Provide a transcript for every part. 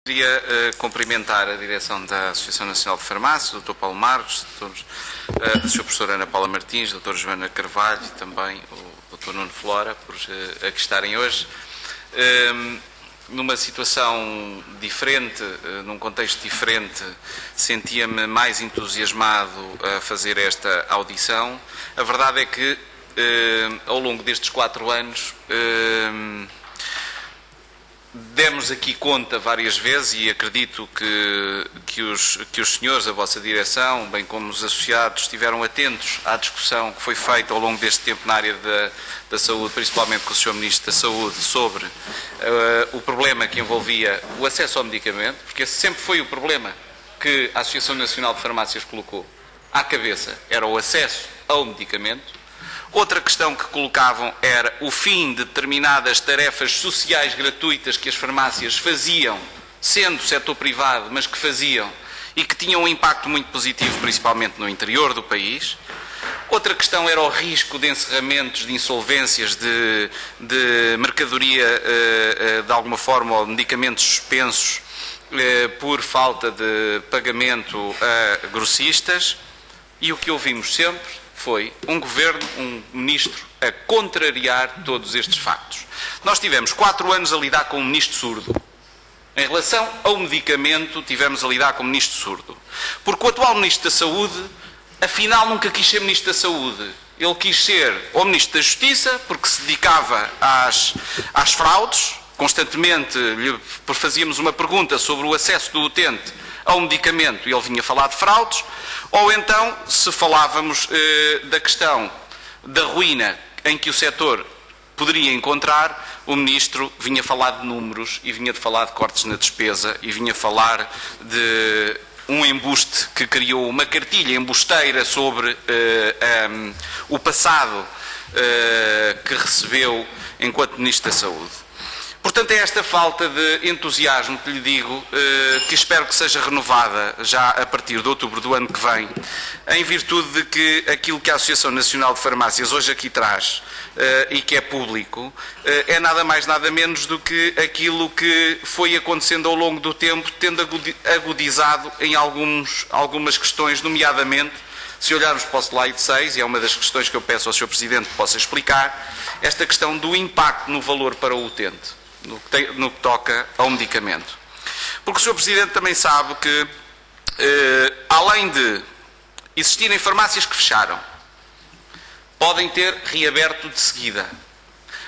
Queria cumprimentar a direção da Associação Nacional de Farmácia, o Dr. Paulo Marcos, a Sra. Professora Ana Paula Martins, a Dra. Joana Carvalho e também o Dr. Nuno Flora, por aqui estarem hoje. Numa situação diferente, num contexto diferente, sentia-me mais entusiasmado a fazer esta audição. A verdade é que, ao longo destes 4 anos, demos aqui conta várias vezes e acredito que os senhores, a vossa direção, bem como os associados, estiveram atentos à discussão que foi feita ao longo deste tempo na área da saúde, principalmente com o Sr. Ministro da Saúde, sobre o problema que envolvia o acesso ao medicamento, porque esse sempre foi o problema que a Associação Nacional de Farmácias colocou à cabeça, era o acesso ao medicamento. Outra questão que colocavam era o fim de determinadas tarefas sociais gratuitas que as farmácias faziam, sendo setor privado, mas que faziam, e que tinham um impacto muito positivo, principalmente no interior do país. Outra questão era o risco de encerramentos, de insolvências, de mercadoria, de alguma forma, ou medicamentos suspensos por falta de pagamento a grossistas. E o que ouvimos sempre foi um governo, um ministro, a contrariar todos estes factos. Nós tivemos 4 anos a lidar com um ministro surdo. Em relação ao medicamento, tivemos a lidar com um ministro surdo. Porque o atual ministro da Saúde, afinal, nunca quis ser ministro da Saúde. Ele quis ser ou ministro da Justiça, porque se dedicava às fraudes. Constantemente lhe fazíamos uma pergunta sobre o acesso do utente ao medicamento e ele vinha falar de fraudes, ou então, se falávamos da questão da ruína em que o setor poderia encontrar, o Ministro vinha falar de números e vinha de falar de cortes na despesa e vinha falar de um embuste que criou uma cartilha embusteira sobre o passado que recebeu enquanto Ministro da Saúde. Portanto, é esta falta de entusiasmo que lhe digo, que espero que seja renovada já a partir de outubro do ano que vem, em virtude de que aquilo que a Associação Nacional de Farmácias hoje aqui traz e que é público, é nada mais nada menos do que aquilo que foi acontecendo ao longo do tempo, tendo agudizado em algumas questões, nomeadamente, se olharmos para o slide 6, e é uma das questões que eu peço ao Sr. Presidente que possa explicar, esta questão do impacto no valor para o utente, no que toca ao medicamento. Porque o Sr. Presidente também sabe que, além de existirem farmácias que fecharam, podem ter reaberto de seguida.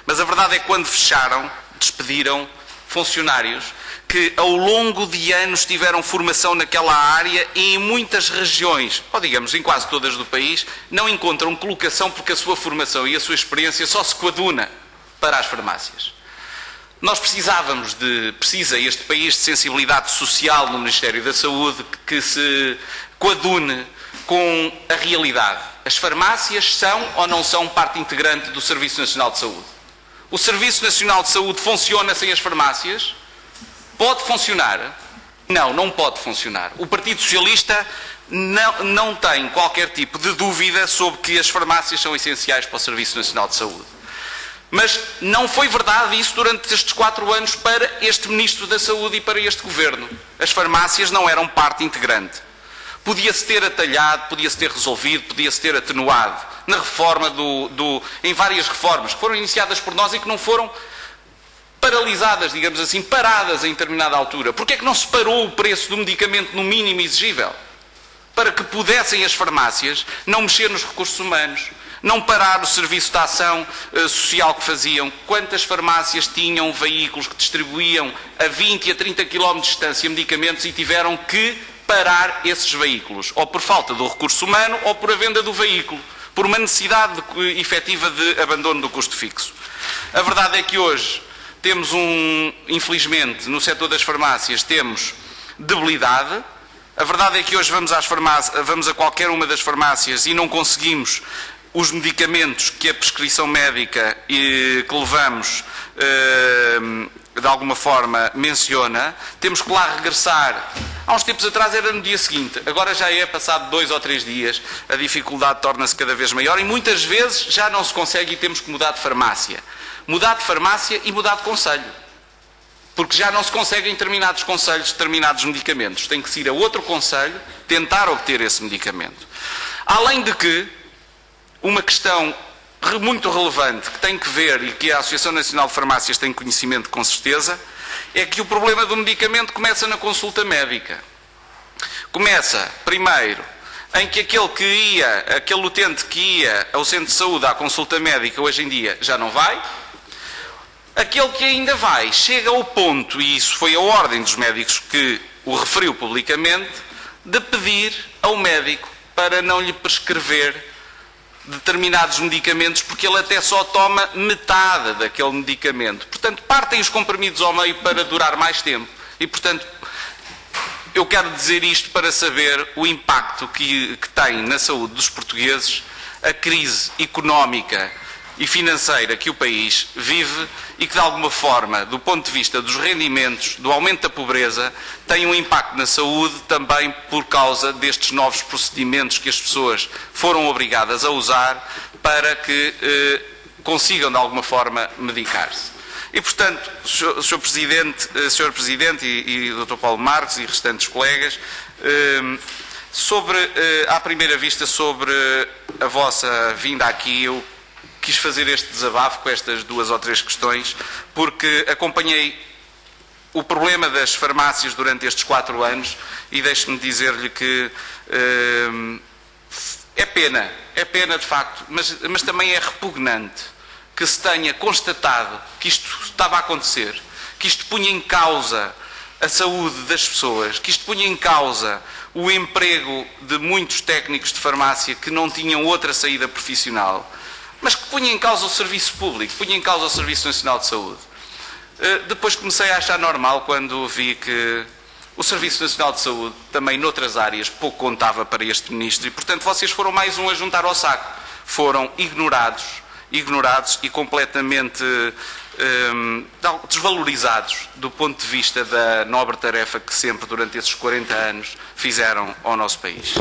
Mas a verdade é que quando fecharam, despediram funcionários que ao longo de anos tiveram formação naquela área e em muitas regiões, ou digamos em quase todas do país, não encontram colocação porque a sua formação e a sua experiência só se coaduna para as farmácias. Nós precisa este país de sensibilidade social no Ministério da Saúde que se coadune com a realidade. As farmácias são ou não são parte integrante do Serviço Nacional de Saúde? O Serviço Nacional de Saúde funciona sem as farmácias? Pode funcionar? Não, não pode funcionar. O Partido Socialista não tem qualquer tipo de dúvida sobre que as farmácias são essenciais para o Serviço Nacional de Saúde. Mas não foi verdade isso durante estes 4 anos para este Ministro da Saúde e para este Governo. As farmácias não eram parte integrante. Podia-se ter atalhado, podia-se ter resolvido, podia-se ter atenuado na reforma em várias reformas que foram iniciadas por nós e que não foram paralisadas, digamos assim, paradas em determinada altura. Porquê é que não se parou o preço do medicamento no mínimo exigível? Para que pudessem as farmácias não mexer nos recursos humanos, não parar o serviço de ação social que faziam. Quantas farmácias tinham veículos que distribuíam a 20 e a 30 km de distância medicamentos e tiveram que parar esses veículos, ou por falta do recurso humano ou por a venda do veículo, por uma necessidade efetiva de abandono do custo fixo. A verdade é que hoje temos infelizmente, no setor das farmácias, temos debilidade. A verdade é que hoje vamos a qualquer uma das farmácias e não conseguimos os medicamentos que a prescrição médica que levamos, de alguma forma, menciona. Temos que lá regressar. Há uns tempos atrás era no dia seguinte, agora já é passado 2 ou 3 dias, a dificuldade torna-se cada vez maior e muitas vezes já não se consegue e temos que mudar de farmácia. Mudar de farmácia e mudar de conselho. Porque já não se consegue em determinados conselhos determinados medicamentos. Tem que se ir a outro conselho tentar obter esse medicamento. Além de que, uma questão muito relevante que tem que ver, e que a Associação Nacional de Farmácias tem conhecimento com certeza, é que o problema do medicamento começa na consulta médica. Começa, primeiro, em que aquele utente que ia ao centro de saúde à consulta médica hoje em dia já não vai. Aquele que ainda vai chega ao ponto, e isso foi a ordem dos médicos que o referiu publicamente, de pedir ao médico para não lhe prescrever determinados medicamentos, porque ele até só toma metade daquele medicamento. Portanto, partem os comprimidos ao meio para durar mais tempo. E, portanto, eu quero dizer isto para saber o impacto que tem na saúde dos portugueses a crise económica e financeira que o país vive e que, de alguma forma, do ponto de vista dos rendimentos, do aumento da pobreza, tem um impacto na saúde também por causa destes novos procedimentos que as pessoas foram obrigadas a usar para que consigam, de alguma forma, medicar-se. E, portanto, Sr. Presidente e Dr. Paulo Marques e restantes colegas, à primeira vista, sobre a vossa vinda aqui, eu quis fazer este desabafo com estas 2 ou 3 questões, porque acompanhei o problema das farmácias durante estes 4 anos e deixe-me dizer-lhe que é pena de facto, mas também é repugnante que se tenha constatado que isto estava a acontecer, que isto punha em causa a saúde das pessoas, que isto punha em causa o emprego de muitos técnicos de farmácia que não tinham outra saída profissional, mas que punha em causa o serviço público, punha em causa o Serviço Nacional de Saúde. Depois comecei a achar normal quando vi que o Serviço Nacional de Saúde, também noutras áreas, pouco contava para este Ministro e, portanto, vocês foram mais um a juntar ao saco. Foram ignorados e completamente desvalorizados do ponto de vista da nobre tarefa que sempre, durante esses 40 anos, fizeram ao nosso país.